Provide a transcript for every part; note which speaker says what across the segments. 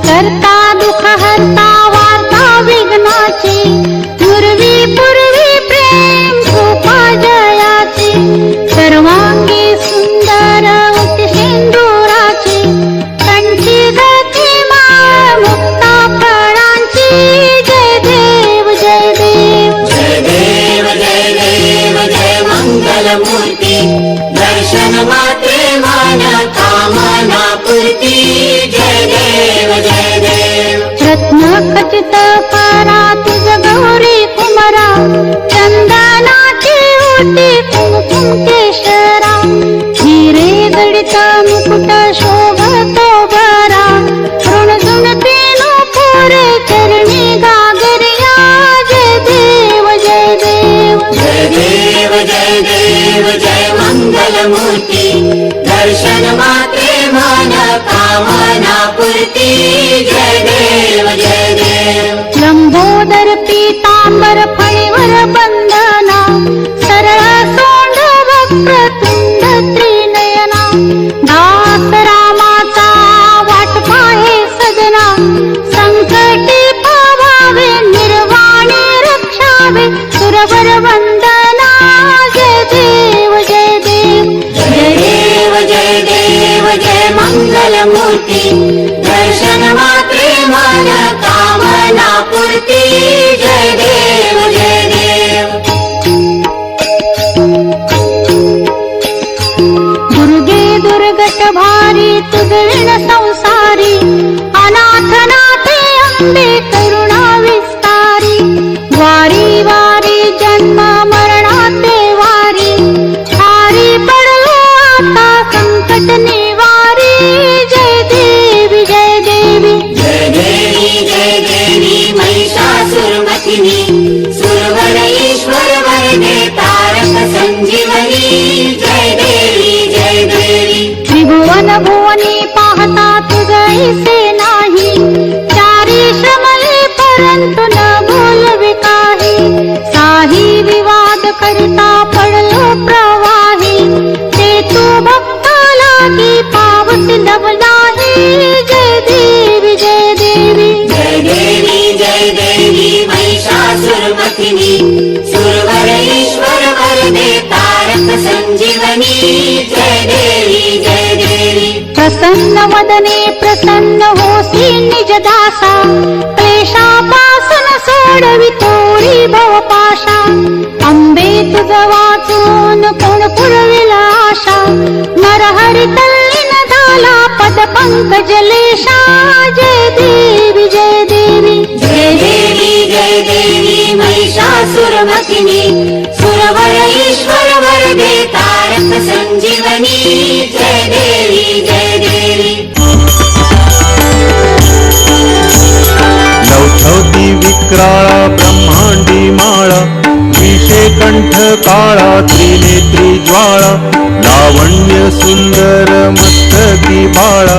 Speaker 1: करता दुःख हरता वार्ता विघ्नाची पूर्वी पूर्वी प्रेम कृपा जयाची सर्वांगी सुंदर होती सिंदुराची कंठी धरती माळ मुक्ता फळांची जय देव जय देव
Speaker 2: जय देव जय देव जय मंगल मूर्ती दर्शन मात्रे मान कामना पूर्ती जय देव जय देव
Speaker 1: रत्न खचित परा तुझ गौरी कुमरा चंदनाची ओटी कुंकुम केशरा हिरे जडित मुकुट शोभतो बरा ऋणझुण तेनो पुरे चरणी गागरिया जय देव जय देव
Speaker 2: जय देव जय देव जय मंगल मूर्ती दर्शन मात्रे मान कामना पूर्ती जय देव जय देव
Speaker 1: लंबोदर पीतांबर फणीवर बंधना सरळ सोंड वक्रतुंड त्रिनयना दास रामाचा वाट पाहे सजना संकटी पावावे निर्वाणी रक्षावे सुरवर वंदना जय देव जय देव
Speaker 2: जय देव जय देव जय मंगल मूर्ती दर्शन मात्रे मान कामना पूर्ती जय देव जय देव
Speaker 1: दुर्गे दुर्गट भारी तुझविण संसारी अनाथ नाथे अंबे करुणा विस्तारी वारी वारी जन्म मरणाते वारी हारी पडलो आता संकट निवारी जय देवी जय देवी
Speaker 2: जय देवी महिषासुरमर्दिनी सुरवर ईश्वर वरदे तारक संजीवनी जय देवी
Speaker 1: त्रिभुवन भुवनी पाहता तुझैसे नाही चारी श्रमले परंतु न बोलवे काही साही विवाद करता पडलो प्रवाही ते तू भक्ता लागी पावत लवलाही जय देवी जय देवी
Speaker 2: जय देवी महिषासुरमर्दिनी सुरवर ईश्वर वरदे तारक संजीवनी जय देवी
Speaker 1: प्रसन्न वदने प्रसन्न होसी निज दासा क्लेशापासून सोडवितोरी भवपाशा अंबे तुझ वाचून कोण पुरविल आशा नरहरी तल्लीन झाला पद पंकज लेशा जय देवी जय देवी
Speaker 2: जय देवी महिषासुरमर्दिनी सुरवर ईश्वर वरदे तारक संजीवनी जय देवी
Speaker 3: लवथवती विक्राळा ब्रह्मांडी माळा विषे कंठ काळा त्रिनेत्री ज्वाळा लावण्य सुंदर मस्तकी बाळा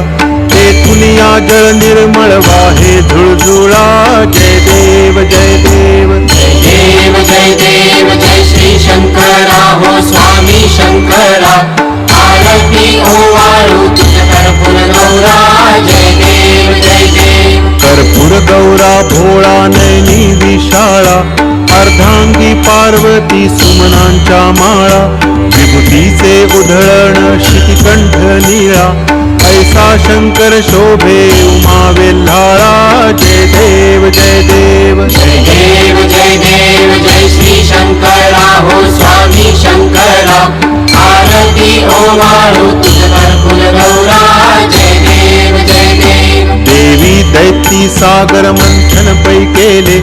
Speaker 3: तेथुनिया जळ निर्मळ वाहे झुळझुळा जय देव जय देव
Speaker 2: जय देव जय श्री शंकरा हो स्वामी शंकरा आरती ओवाळू तुझ कर्पूर गौरा जय देव
Speaker 3: कर्पूर गौरा भोळा नयनी विशाळा अर्धांगी पार्वती सुमनांच्या माळा विभूतीचे उधळण शितिकंठ निळा ऐसा शंकर शोभे उमा वेल्हाळा जय देव जय देव
Speaker 2: जय श्री शंकरा हो स्वामी शंकरा आरती ओवाळू तुझ कर्पूर गौरा जय देव
Speaker 3: देवी दैती सागर मंथन पै केले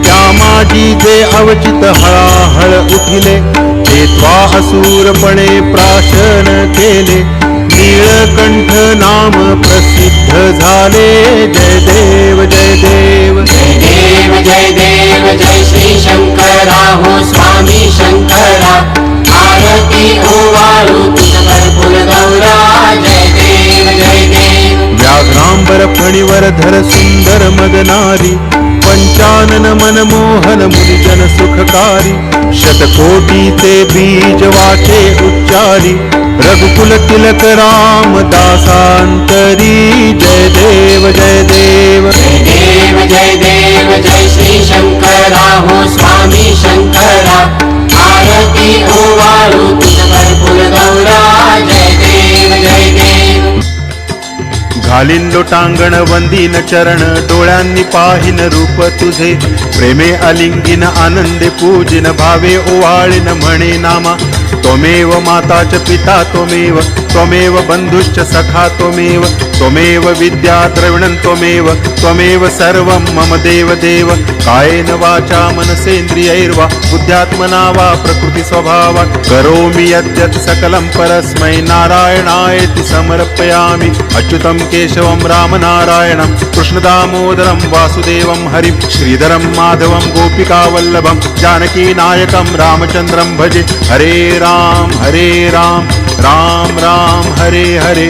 Speaker 3: त्या माझी जे अवचित हळाहळ उठिले ते त्वा असुरपणे प्राशन केले नीळकंठ नाम प्रसिद्ध झाले जय देव
Speaker 2: जय श्री शंकरा हो स्वामी शंकरा आरती ओवाळू तुझ कर्पूर गौरा जय देव
Speaker 3: व्याघ्रांबर फणीवर धर सुंदर मदनारी पंचानन मनमोहन मुनिजन सुखकारी शतकोटी ते बीज वाटे उच्चारी रघुकुल तिलक रामदासांतरी जय देव जय देव
Speaker 2: जय देव जय देव जय श्री शंकरा हो स्वामी शंकरा आरती ओवाळू तुझ कर्पूर गौरा जय देव जय देव
Speaker 3: घालीन लोटांगण वंदीन चरण डोळ्यांनी पाहिन रूप तुझे प्रेमे अलिंगिन आनंदे पूजिन भावे ओवाळीन म्हणे नामा त्वमेव माता च पिता त्वमेव त्वमेव बंधुश्च सखा त्वमेव त्वमेव विद्या द्रविणं त्वमेव सर्वं मम देव देव कायेन वाचा मनसेन्द्रियैर्वा बुद्ध्यात्मना वा प्रकृति स्वभावात् करोमि यद्यत् सकलं परस्मै नारायणायेति समर्पयामि अच्युतं केशवं रामनारायणं कृष्णदामोदरं वासुदेवं हरिं श्रीधरं माधवं गोपिकावल्लभं जानकीनायकं रामचन्द्रं भजे हरे राम राम राम हरे हरे।